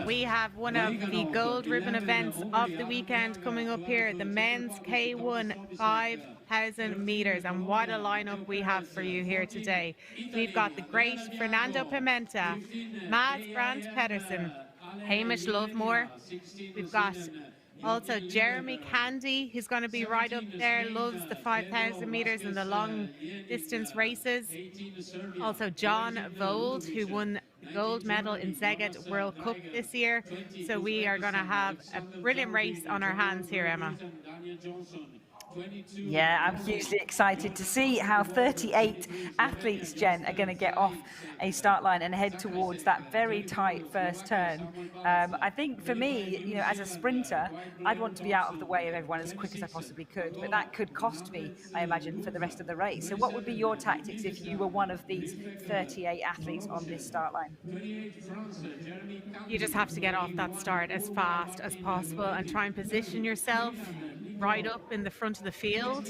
We have one of the gold ribbon events of the weekend coming up here, the men's K1 5,000 meters. And what a lineup we have for you here today. We've got the great Fernando Pimenta, Mads Brandt Pedersen, Hamish Lovemore. We've got also Jeremy Candy, who's going to be right up there, loves the 5,000 meters and the long distance races. Also John Vold, who won the gold medal in Szeged World Cup this year. So we are going to have a brilliant race on our hands here, Emma. Yeah, I'm hugely excited to see how 38 athletes, Jen, are going to get off a start line and head towards that very tight first turn. I think for me, you know, as a sprinter, I'd want to be out of the way of everyone as quick as I possibly could, but that could cost me, I imagine, for the rest of the race. So what would be your tactics if you were one of these 38 athletes on this start line? You just have to get off that start as fast as possible and try and position yourself right up in the front of the field.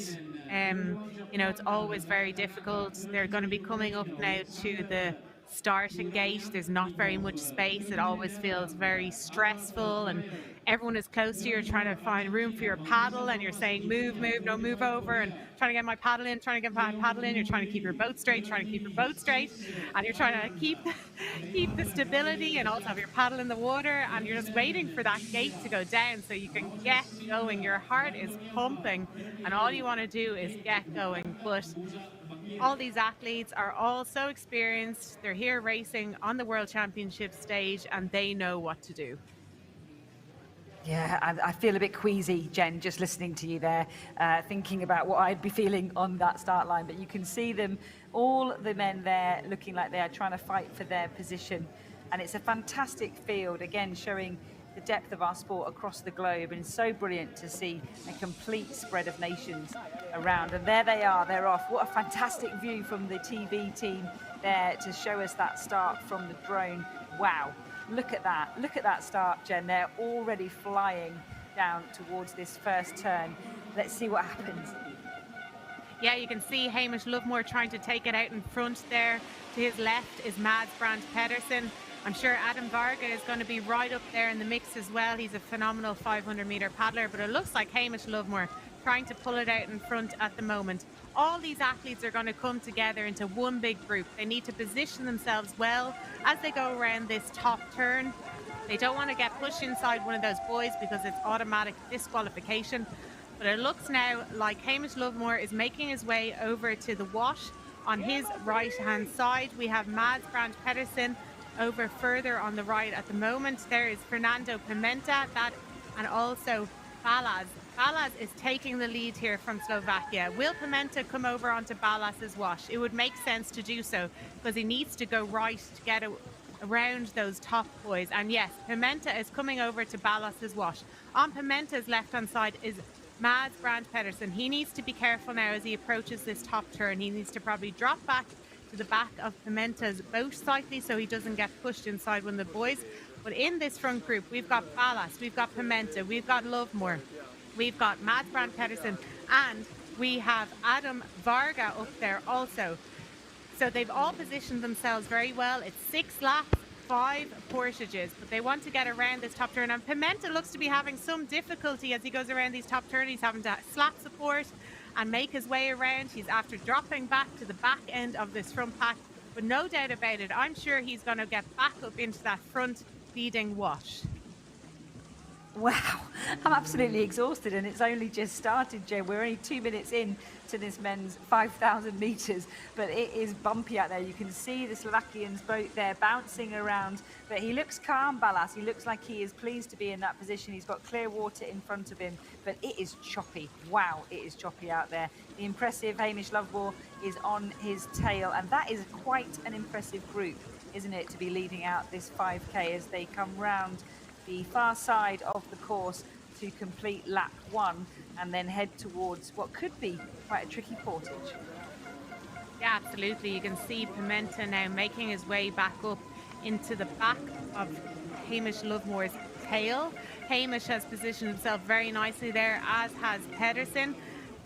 You know, it's always very difficult. They're going to be coming up now to the starting gate. There's not very much space. It always feels very stressful, and everyone is close to you. You're trying to find room for your paddle, and you're saying move, move, no, move over, and trying to get my paddle in, trying to get my paddle in. You're trying to keep your boat straight, and you're trying to keep the stability and also have your paddle in the water, and you're just waiting for that gate to go down so you can get going. Your heart is pumping and all you want to do is get going. But all these athletes are all so experienced. They're here racing on the World Championship stage and they know what to do. Yeah, I feel a bit queasy, Jen, just listening to you there, thinking about what I'd be feeling on that start line. But you can see them, all the men there, looking like they are trying to fight for their position. And it's a fantastic field, again, showing the depth of our sport across the globe. And it's so brilliant to see a complete spread of nations around. And there they are, they're off. What a fantastic view from the TV team there to show us that start from the drone. Wow. Look at that start, Jen. They're already flying down towards this first turn. Let's see what happens. Yeah, you can see Hamish Lovemore trying to take it out in front there. To his left is Mads Brandt Pedersen. I'm sure Adam Varga is going to be right up there in the mix as well. He's a phenomenal 500-meter paddler, but it looks like Hamish Lovemore trying to pull it out in front at the moment. All these athletes are going to come together into one big group. They need to position themselves well as they go around this top turn. They don't want to get pushed inside one of those buoys because it's automatic disqualification. But it looks now like Hamish Lovemore is making his way over to the wash. On his right-hand side, we have Mads Brandt Pedersen over further on the right at the moment. There is Fernando Pimenta, and also Balázs. Balázs is taking the lead here from Slovakia. Will Pimenta come over onto Balázs's wash? It would make sense to do so because he needs to go right to get around those top buoys. And yes, Pimenta is coming over to Balázs's wash. On Pimenta's left-hand side is Mads Brandt Pedersen. He needs to be careful now as he approaches this top turn. He needs to probably drop back to the back of Pimenta's boat slightly so he doesn't get pushed inside one of the buoys. But in this front group, we've got Balázs, we've got Pimenta, we've got Lovemore, we've got Mads Brandt Pedersen, and we have Adam Varga up there also. So they've all positioned themselves very well. It's 6 laps, 5 portages, but they want to get around this top turn. And Pimenta looks to be having some difficulty as he goes around these top turns. He's having to slap support and make his way around. He's after dropping back to the back end of this front pack. But no doubt about it, I'm sure he's going to get back up into that front leading wash. Wow, I'm absolutely exhausted and it's only just started, Jen. We're only 2 minutes in to this men's 5,000 meters, but it is bumpy out there. You can see the Slovakian's boat there bouncing around, but he looks calm, Balázs. He looks like he is pleased to be in that position. He's got clear water in front of him, but it is choppy. Wow, it is choppy out there. The impressive Hamish Lovemore is on his tail, and that is quite an impressive group, isn't it, to be leading out this 5K as they come round the far side of the course to complete lap 1 and then head towards what could be quite a tricky portage. Yeah, absolutely. You can see Pimenta now making his way back up into the back of Hamish Lovemore's tail. Hamish has positioned himself very nicely there, as has Pedersen.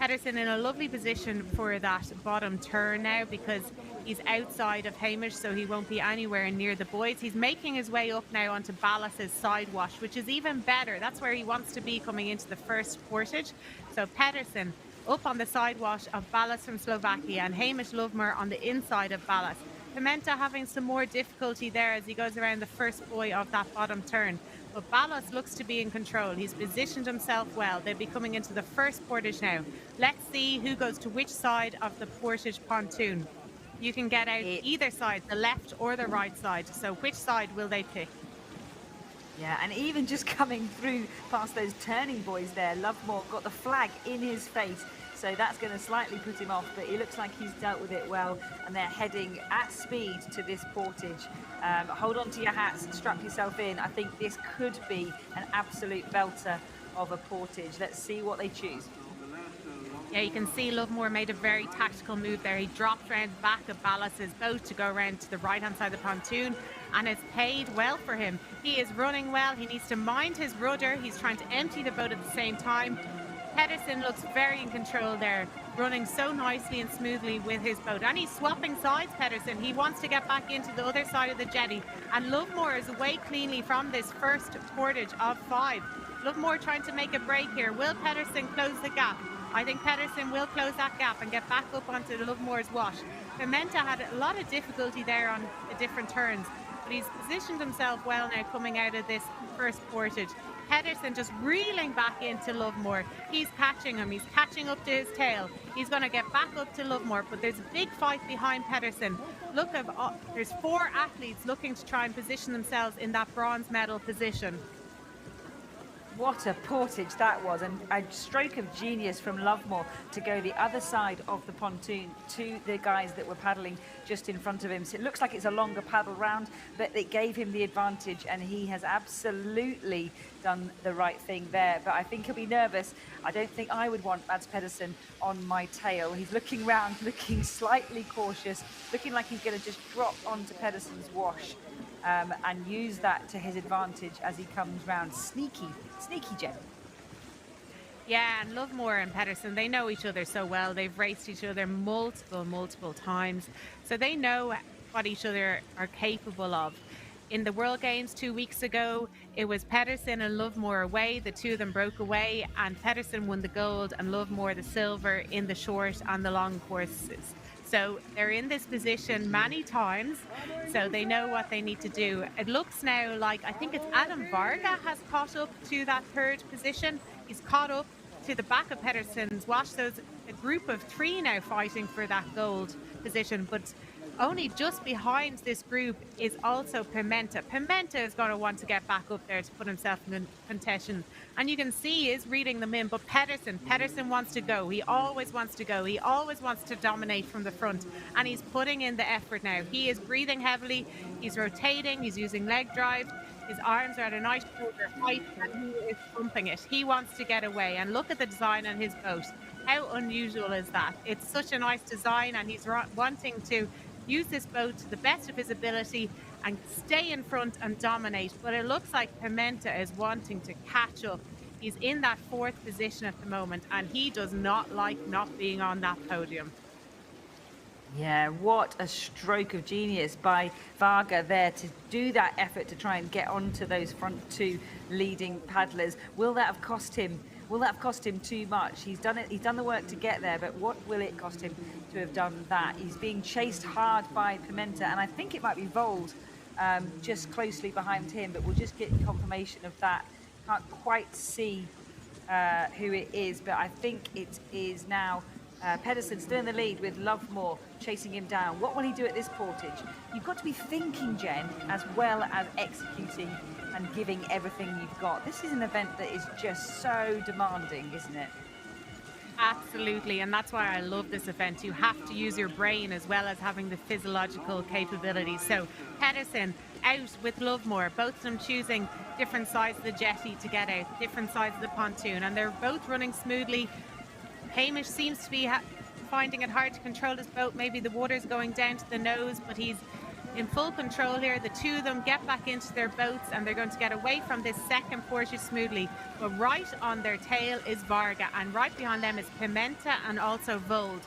Pedersen in a lovely position for that bottom turn now because he's outside of Hamish, so he won't be anywhere near the boys. He's making his way up now onto Ballas's side wash, which is even better. That's where he wants to be coming into the first portage. So Pedersen up on the side wash of Ballas from Slovakia and Hamish Lovemore on the inside of Ballas. Pimenta having some more difficulty there as he goes around the first buoy of that bottom turn. But Ballas looks to be in control. He's positioned himself well. They'll be coming into the first portage now. Let's see who goes to which side of the portage pontoon. You can get out either side, the left or the right side. So which side will they pick? Yeah, and even just coming through past those turning buoys there, Lovemore got the flag in his face. So that's going to slightly put him off, but he looks like he's dealt with it well, and they're heading at speed to this portage. Hold on to your hats, strap yourself in. I think this could be an absolute belter of a portage. Let's see what they choose. Yeah, you can see Lovemore made a very tactical move there. He dropped around the back of Ballas's boat to go around to the right-hand side of the pontoon, and it's paid well for him. He is running well. He needs to mind his rudder. He's trying to empty the boat at the same time. Pedersen looks very in control there, running so nicely and smoothly with his boat. And he's swapping sides, Pedersen. He wants to get back into the other side of the jetty. And Lovemore is away cleanly from this first portage of 5. Lovemore trying to make a break here. Will Pedersen close the gap? I think Pedersen will close that gap and get back up onto Lovemore's wash. Pimenta had a lot of difficulty there on the different turns, but he's positioned himself well now coming out of this first portage. Pedersen just reeling back into Lovemore. He's catching him. He's catching up to his tail. He's going to get back up to Lovemore, but there's a big fight behind Pedersen. Look, there's 4 athletes looking to try and position themselves in that bronze medal position. What a portage that was, and a stroke of genius from Lovemore to go the other side of the pontoon to the guys that were paddling just in front of him. So it looks like it's a longer paddle round, but it gave him the advantage, and he has absolutely done the right thing there. But I think he'll be nervous. I don't think I would want Mads Pedersen on my tail. He's looking round, looking slightly cautious, looking like he's going to just drop onto Pedersen's wash. And use that to his advantage as he comes round. Sneaky Jen. Yeah, and Lovemore and Pedersen, they know each other so well. They've raced each other multiple times. So they know what each other are capable of. In the World Games 2 weeks ago, it was Pedersen and Lovemore away. The two of them broke away, and Pedersen won the gold and Lovemore the silver in the short and the long courses. So they're in this position many times, so they know what they need to do. It looks now like, I think it's Adam Varga has caught up to that third position. He's caught up to the back of Pedersen's wash. So it's a group of 3 now fighting for that gold position, but only just behind this group is also Pimenta. Pimenta is going to want to get back up there to put himself in contention. And you can see he is reading them in, but Pedersen wants to go. He always wants to go. He always wants to dominate from the front. And he's putting in the effort now. He is breathing heavily. He's rotating. He's using leg drive. His arms are at a nice shoulder height, and he is pumping it. He wants to get away. And look at the design on his boat. How unusual is that? It's such a nice design, and he's wanting to use this boat to the best of his ability and stay in front and dominate. But it looks like Pimenta is wanting to catch up. He's in that 4th position at the moment, and he does not like not being on that podium. Yeah, what a stroke of genius by Varga there to do that effort to try and get onto those front 2 leading paddlers. Will that have cost him? Will that have cost him too much? He's done it. He's done the work to get there, but what will it cost him to have done that? He's being chased hard by Pimenta, and I think it might be Vold just closely behind him, but we'll just get confirmation of that. Can't quite see who it is, but I think it is now Pedersen still in the lead with Lovemore chasing him down. What will he do at this portage? You've got to be thinking, Jen, as well as executing and giving everything you've got. This is an event that is just so demanding, isn't it? Absolutely, and that's why I love this event. You have to use your brain as well as having the physiological capabilities. So Pedersen out with Lovemore, both of them choosing different sides of the jetty to get out, different sides of the pontoon, and they're both running smoothly. Hamish seems to be finding it hard to control his boat. Maybe the water's going down to the nose, but he's in full control here. The two of them get back into their boats and they're going to get away from this second portage smoothly. But right on their tail is Varga, and right behind them is Pimenta and also Vold.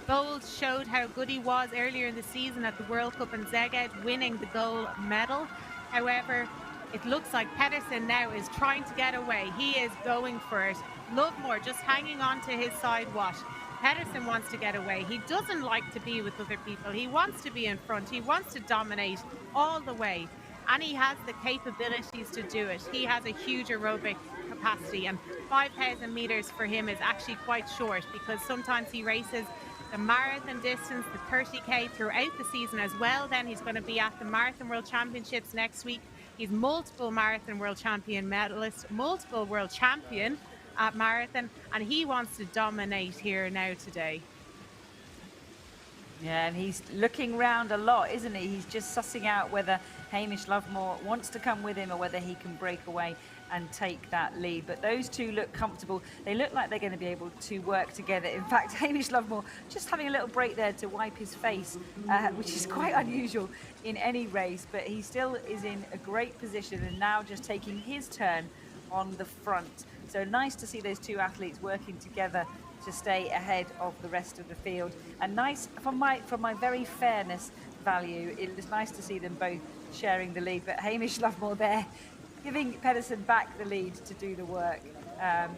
Vold showed how good he was earlier in the season at the World Cup in Szeged, winning the gold medal. However, it looks like Pedersen now is trying to get away. He is going for it. Lovemore just hanging on to his side wash. Pedersen wants to get away. He doesn't like to be with other people. He wants to be in front. He wants to dominate all the way. And he has the capabilities to do it. He has a huge aerobic capacity, and 5,000 meters for him is actually quite short, because sometimes he races the marathon distance, the 30K throughout the season as well. Then he's going to be at the Marathon World Championships next week. He's multiple Marathon World Champion medalist, multiple world champion at marathon, and he wants to dominate here now today. Yeah, and he's looking round a lot, isn't he? He's just sussing out whether Hamish Lovemore wants to come with him or whether he can break away and take that lead. But those two look comfortable. They look like they're going to be able to work together. In fact, Hamish Lovemore just having a little break there to wipe his face, which is quite unusual in any race, but he still is in a great position and now just taking his turn on the front. So nice to see those two athletes working together to stay ahead of the rest of the field. And nice, from my very fairness value, it was nice to see them both sharing the lead. But Hamish Lovemore there, giving Pedersen back the lead to do the work.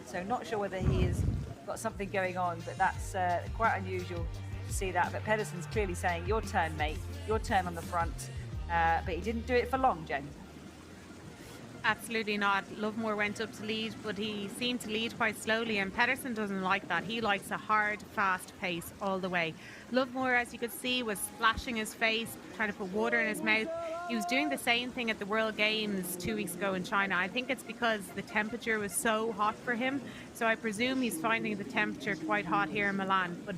So not sure whether he has got something going on, but that's quite unusual to see that. But Pedersen's clearly saying, your turn, mate, your turn on the front. But he didn't do it for long, Jen. Absolutely not. Lovemore went up to lead, but he seemed to lead quite slowly, and Pedersen doesn't like that. He likes a hard, fast pace all the way. Lovemore, as you could see, was splashing his face, trying to put water in his mouth. He was doing the same thing at the World Games 2 weeks ago in China. I think it's because the temperature was so hot for him, so I presume he's finding the temperature quite hot here in Milan. But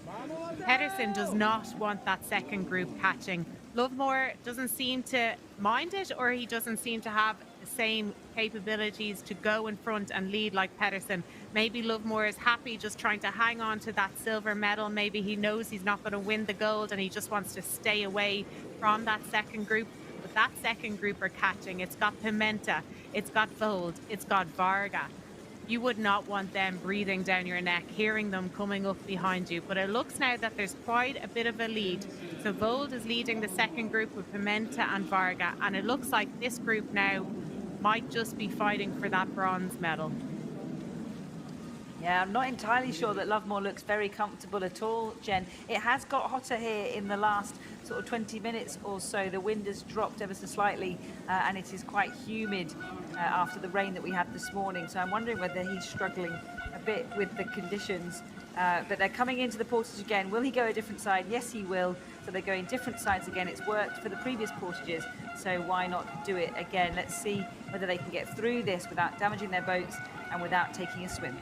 Pedersen does not want that second group catching. Lovemore doesn't seem to mind it, or he doesn't seem to have the same capabilities to go in front and lead like Pedersen. Maybe Lovemore is happy just trying to hang on to that silver medal. Maybe he knows he's not going to win the gold and he just wants to stay away from that second group. But that second group are catching. It's got Pimenta, it's got Vold, it's got Varga. You would not want them breathing down your neck, hearing them coming up behind you. But it looks now that there's quite a bit of a lead. So Vold is leading the second group with Pimenta and Varga. And it looks like this group now might just be fighting for that bronze medal. Yeah, I'm not entirely sure that Lovemore looks very comfortable at all, Jen. It has got hotter here in the last sort of 20 minutes or so. The wind has dropped ever so slightly and it is quite humid after the rain that we had this morning. So I'm wondering whether he's struggling a bit with the conditions. But they're coming into the portage again. Will he go a different side? Yes, he will. So they're going different sides again. It's worked for the previous portages, so why not do it again? Let's see whether they can get through this without damaging their boats and without taking a swim.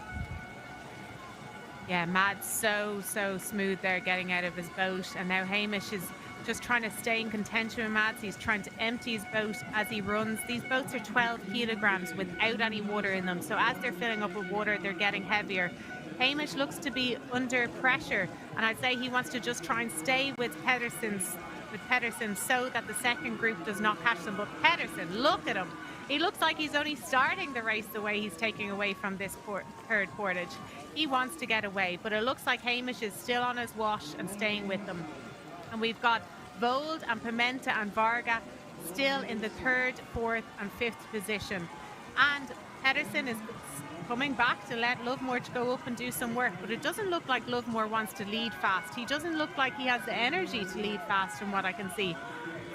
Yeah, Mad's so smooth there getting out of his boat, and now Hamish is just trying to stay in contention with Mads. He's trying to empty his boat as he runs. These boats are 12 kilograms without any water in them, so as they're filling up with water, they're getting heavier. Hamish looks to be under pressure, and I'd say he wants to just try and stay with Pedersen so that the second group does not catch them. But Pedersen, look at him. He looks like he's only starting the race the way he's taking away from this third portage. He wants to get away, but it looks like Hamish is still on his wash and staying with them. And we've got Vold and Pimenta and Varga still in the third, fourth and fifth position. And Pedersen is coming back to let Lovemore go up and do some work, but it doesn't look like Lovemore wants to lead fast. He doesn't look like he has the energy to lead fast from what I can see.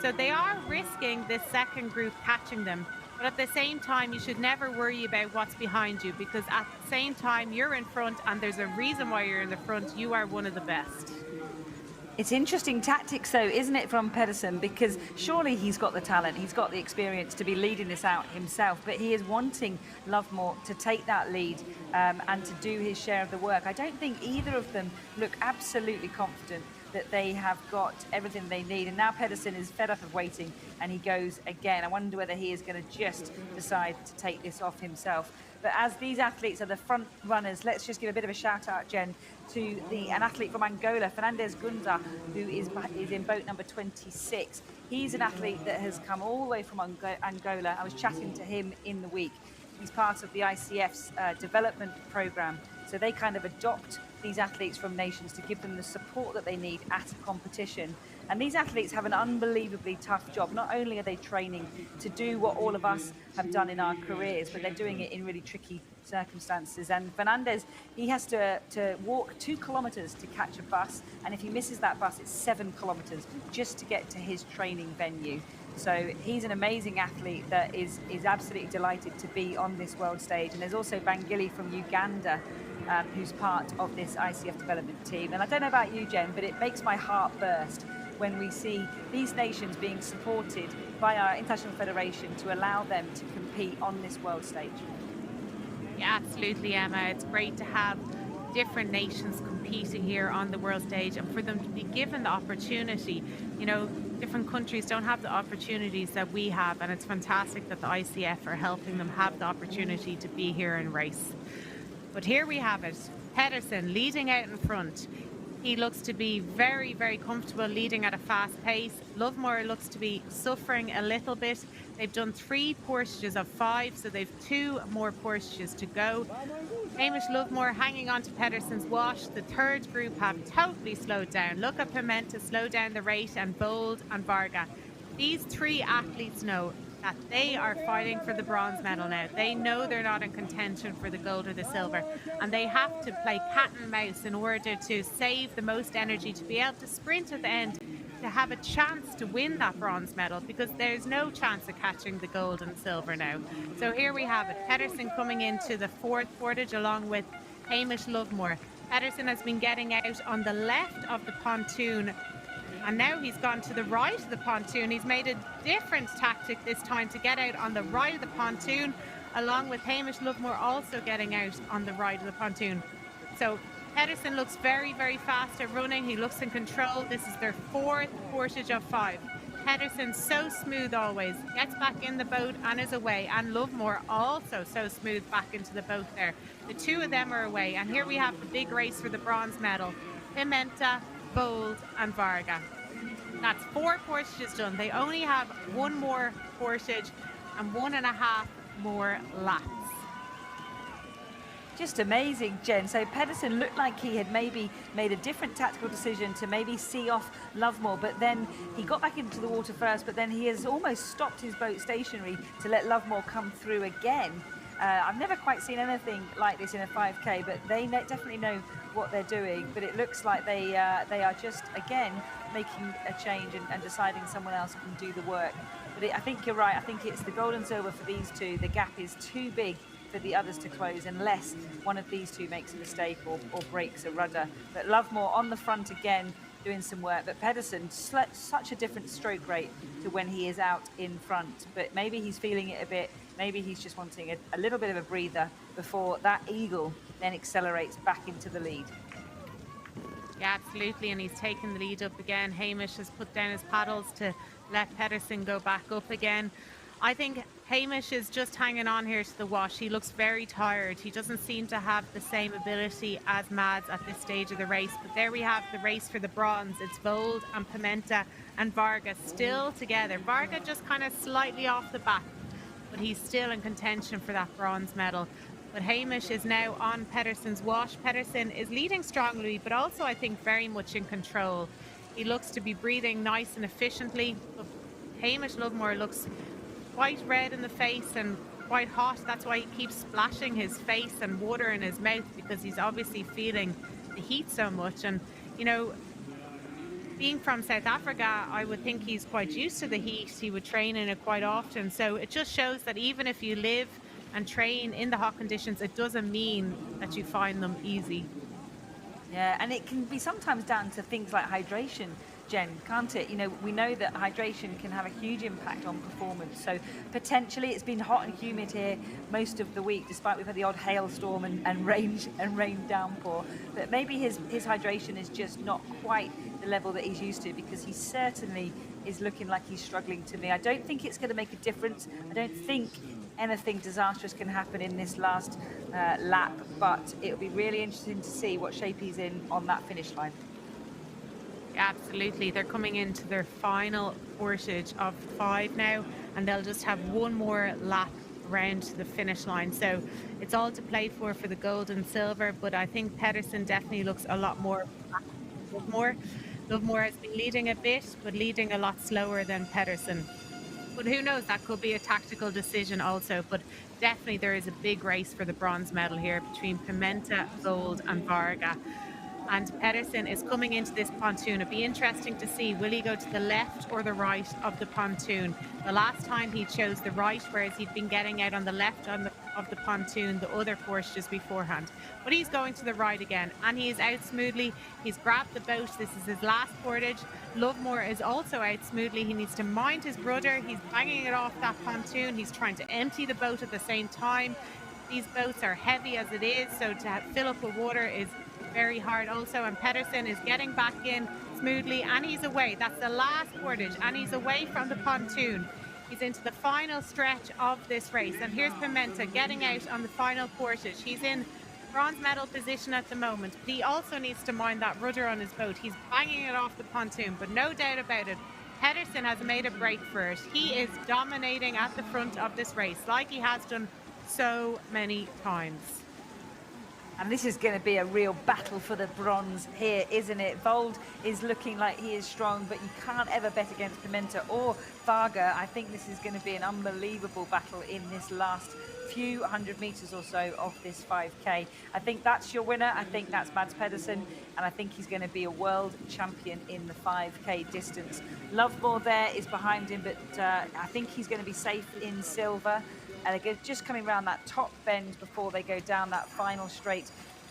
So they are risking this second group catching them. But at the same time, you should never worry about what's behind you, because at the same time, you're in front and there's a reason why you're in the front. You are one of the best. It's interesting tactics, though, isn't it, from Pedersen? Because surely he's got the talent, he's got the experience to be leading this out himself, but he is wanting Lovemore to take that lead and to do his share of the work. I don't think either of them look absolutely confident that they have got everything they need. And now Pedersen is fed up of waiting, and he goes again. I wonder whether he is going to just decide to take this off himself. But as these athletes are the front runners, let's just give a bit of a shout out, Jen, to an athlete from Angola, Fernandez Gunza, who is in boat number 26. He's an athlete that has come all the way from Angola. I was chatting to him in the week. He's part of the ICF's development program. So they kind of adopt these athletes from nations to give them the support that they need at a competition. And these athletes have an unbelievably tough job. Not only are they training to do what all of us have done in our careers, but they're doing it in really tricky circumstances. And Fernandez, he has to walk 2 kilometers to catch a bus. And if he misses that bus, it's 7 kilometers just to get to his training venue. So he's an amazing athlete that is absolutely delighted to be on this world stage. And there's also Bangili from Uganda, who's part of this ICF development team. And I don't know about you, Jen, but it makes my heart burst when we see these nations being supported by our international federation to allow them to compete on this world stage. Yeah, absolutely, Emma. It's great to have different nations competing here on the world stage, and for them to be given the opportunity. You know, different countries don't have the opportunities that we have, and it's fantastic that the ICF are helping them have the opportunity to be here and race. But here we have it, Pedersen leading out in front. He looks to be very, very comfortable leading at a fast pace. Lovemore looks to be suffering a little bit. They've done 3 portages of 5, so they've 2 more portages to go. Hamish Lovemore hanging on to Pedersen's wash. The third group have totally slowed down. Look at Pimenta slow down the rate, and Bold and Varga. These 3 athletes know that they are fighting for the bronze medal now. They know they're not in contention for the gold or the silver, and they have to play cat and mouse in order to save the most energy to be able to sprint at the end to have a chance to win that bronze medal, because there's no chance of catching the gold and silver now. So here we have it, Pedersen coming into the 4th portage along with Hamish Lovemore. Pedersen has been getting out on the left of the pontoon, and now he's gone to the right of the pontoon. He's made a different tactic this time to get out on the right of the pontoon, along with Hamish Lovemore also getting out on the right of the pontoon. So Pedersen looks very, very fast at running. He looks in control. This is their 4th portage of 5. Pedersen so smooth always, gets back in the boat and is away. And Lovemore also so smooth back into the boat there. The 2 of them are away. And here we have the big race for the bronze medal. Pimenta, Bold and Varga. That's 4 portages done. They only have 1 more portage and 1.5 more laps. Just amazing, Jen. So Pedersen looked like he had maybe made a different tactical decision to maybe see off Lovemore, but then he got back into the water first, but then he has almost stopped his boat stationary to let Lovemore come through again. I've never quite seen anything like this in a 5K, but they definitely know what they're doing. But it looks like they are just, again, making a change and deciding someone else can do the work. But I think you're right. I think it's the gold and silver for these 2. The gap is too big for the others to close unless one of these 2 makes a mistake or breaks a rudder. But Lovemore on the front again, doing some work. But Pedersen, such a different stroke rate to when he is out in front. But maybe he's feeling it a bit. Maybe he's just wanting a little bit of a breather before that eagle then accelerates back into the lead. Yeah, absolutely, and he's taken the lead up again. Hamish has put down his paddles to let Pedersen go back up again. I think Hamish is just hanging on here to the wash. He looks very tired. He doesn't seem to have the same ability as Mads at this stage of the race. But there we have the race for the bronze. It's Bold and Pimenta and Varga still together. Varga just kind of slightly off the back, but he's still in contention for that bronze medal. But Hamish is now on Pedersen's wash. Pedersen is leading strongly, but also I think very much in control. He looks to be breathing nice and efficiently. But Hamish Lovemore looks quite red in the face and quite hot. That's why he keeps splashing his face and water in his mouth, because he's obviously feeling the heat so much. And, you know, being from South Africa, I would think he's quite used to the heat. He would train in it quite often. So it just shows that even if you live and train in the hot conditions, it doesn't mean that you find them easy. Yeah, and it can be sometimes down to things like hydration Jen, can't it? You know, we know that hydration can have a huge impact on performance. So potentially it's been hot and humid here most of the week, despite we've had the odd hailstorm and rain downpour. But maybe his hydration is just not quite the level that he's used to, because he certainly is looking like he's struggling to me. I don't think it's going to make a difference. I don't think anything disastrous can happen in this last lap, but it'll be really interesting to see what shape he's in on that finish line. Absolutely. They're coming into their final portage of 5 now, and they'll just have one more lap around the finish line. So it's all to play for the gold and silver, but I think Pedersen definitely looks a lot more Lovemore has been leading a bit, but leading a lot slower than Pedersen. But who knows, that could be a tactical decision also. But definitely there is a big race for the bronze medal here between Pimenta, Gold and Varga. And Pedersen is coming into this pontoon. It'll be interesting to see, will he go to the left or the right of the pontoon? The last time he chose the right, whereas he'd been getting out on the left of the pontoon the other portages beforehand. But he's going to the right again, and he is out smoothly. He's grabbed the boat. This is his last portage. Lovemore is also out smoothly. He needs to mind his brother. He's banging it off that pontoon. He's trying to empty the boat at the same time. These boats are heavy as it is, so to fill up with water is very hard also. And Pedersen is getting back in smoothly, and he's away. That's the last portage, and he's away from the pontoon. He's into the final stretch of this race, and here's Pimenta getting out on the final portage. He's in bronze medal position at the moment, but he also needs to mind that rudder on his boat. He's banging it off the pontoon, but no doubt about it, Pedersen has made a break for it. He is dominating at the front of this race like he has done so many times. And this is going to be a real battle for the bronze here, isn't it? Vold is looking like he is strong, but you can't ever bet against Pimenta or Varga. I think this is going to be an unbelievable battle in this last few hundred meters or so of this 5K. I think that's your winner. I think that's Mads Pedersen, and I think he's going to be a world champion in the 5K distance. Lovemore there is behind him, but I think he's going to be safe in silver. And again, just coming around that top bend before they go down that final straight.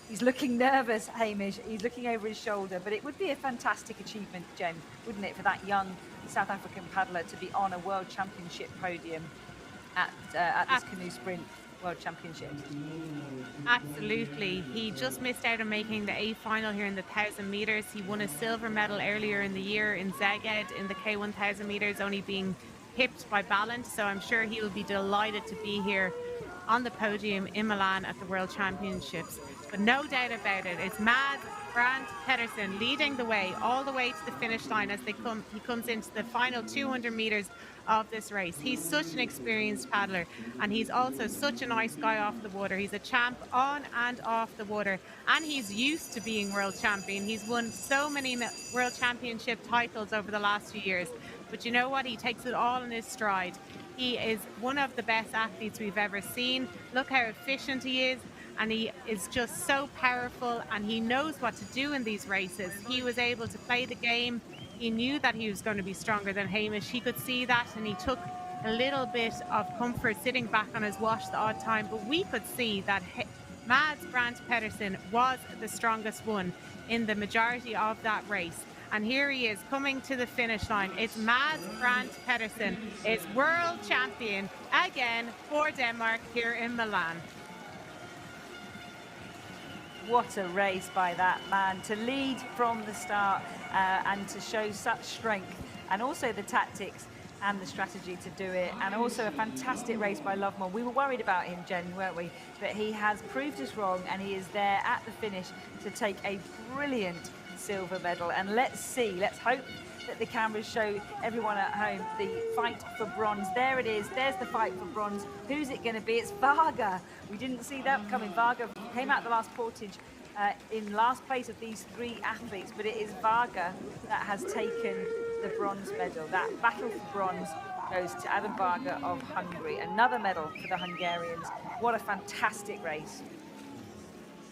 He's looking nervous, Hamish. He's looking over his shoulder, but it would be a fantastic achievement, Jen, wouldn't it, for that young South African paddler to be on a World Championship podium at this Canoe Sprint World Championships. Absolutely. He just missed out on making the A final here in the 1,000 meters. He won a silver medal earlier in the year in Szeged in the K1000 meters, only being hipped by balance, so I'm sure he will be delighted to be here on the podium in Milan at the World Championships. But no doubt about it, it's Mads Pedersen leading the way all the way to the finish line as he comes into the final 200 meters of this race. He's such an experienced paddler, and he's also such a nice guy off the water. He's a champ on and off the water, and he's used to being world champion. He's won so many world championship titles over the last few years. But you know what? He takes it all in his stride. He is one of the best athletes we've ever seen. Look how efficient he is, and he is just so powerful, and he knows what to do in these races. He was able to play the game. He knew that he was going to be stronger than Hamish. He could see that, and he took a little bit of comfort sitting back on his watch the odd time. But we could see that Mads Pedersen was the strongest one in the majority of that race. And here he is coming to the finish line. It's Mads Pedersen, is world champion again for Denmark here in Milan. What a race by that man, to lead from the start and to show such strength, and also the tactics and the strategy to do it, and also a fantastic race by Lovemore. We were worried about him, Jen, weren't we? But he has proved us wrong, and he is there at the finish to take a brilliant silver medal. And let's hope that the cameras show everyone at home the fight for bronze. There it is, there's the fight for bronze. Who's it going to be? It's Varga. We didn't see that coming. Varga came out the last portage in last place of these three athletes, but it is Varga that has taken the bronze medal. That battle for bronze goes to Adam Varga of Hungary. Another medal for the Hungarians. What a fantastic race.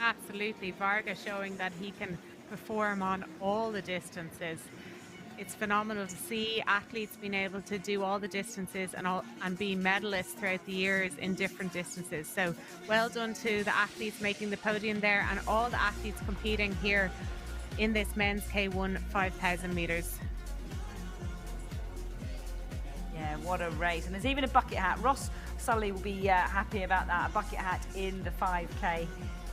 Absolutely. Varga showing that he can perform on all the distances. It's phenomenal to see athletes being able to do all the distances and be medalists throughout the years in different distances. So well done to the athletes making the podium there, and all the athletes competing here in this men's K1 5,000 meters. what a race. And there's even a bucket hat. Ross Sully will be happy about that, a bucket hat in the 5K.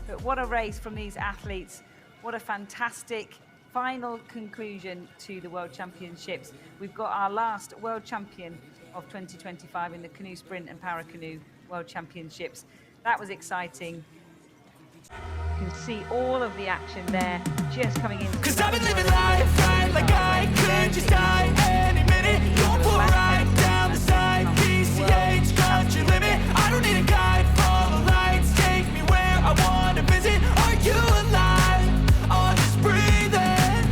But what a race from these athletes. What a fantastic final conclusion to the World Championships. We've got our last World Champion of 2025 in the Canoe Sprint and Para Canoe World Championships. That was exciting. You can see all of the action there just coming in. Cause I've been living life right like I could just die any minute. Going for a ride down the side, PCH country limit. I don't need a guide, follow lights, take me where I want to visit. Are you alive? Or just breathing?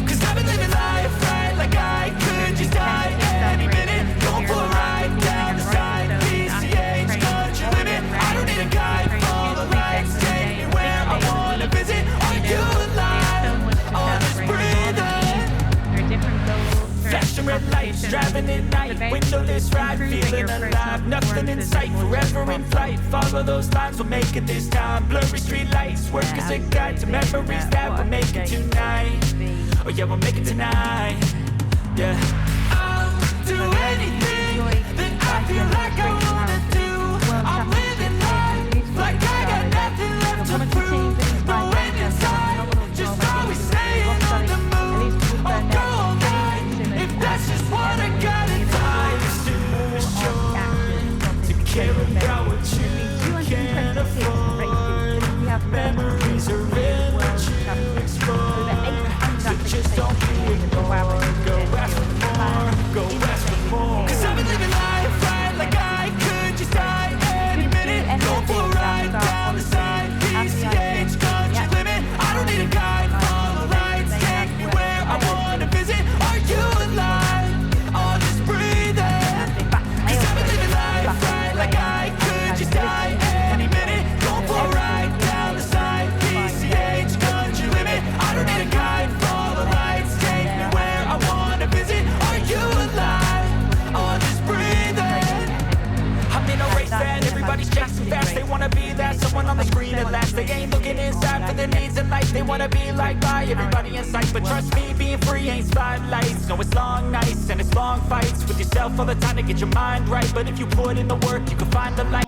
Cause I've been living life right like I could just die any minute. Going for a ride down the side, PCH country limit. I don't need a guide, follow lights, take me where I want to visit. Are you alive? Or just breathing? Flashing red lights, driving at night, windowless ride, feeling alive, nothing in sight, forever in flight. Follow those lines, we'll make it this time. Blurry street lights, work as a guide to memories that we'll make it tonight. Oh yeah, we'll make it tonight. Yeah. I'll do anything that I feel like I wanna do. I'm living life like I got nothing left to prove. No end in sight, just always staying on the move. I'll go all night if that's just what I gotta do. Life's too short to care about what you can't afford. Memories are real, what you explore. So just don't be ignored. Go ask for more, go ask for more. Cause I've been living life right like I could just die any minute. Go for a ride down the side, PCH country limit. I don't need a guide, follow lights, take me where I wanna visit. Are you alive? Or just breathing? Cause I've been living life right like I could just die any minute. Go for a ride down the side, PCH country limit. I don't need a guide, follow lights, take me where I wanna visit. Are you alive? Or just breathing? I'm in a race that everybody's chasing fast. They wanna be that someone on the screen at last. They ain't looking inside for their needs in life. They wanna be like by everybody in sight. But trust me, being free ain't spotlights. No, it's long nights and it's long fights with yourself all the time to get your mind right. But if you put in the work, you can find the light.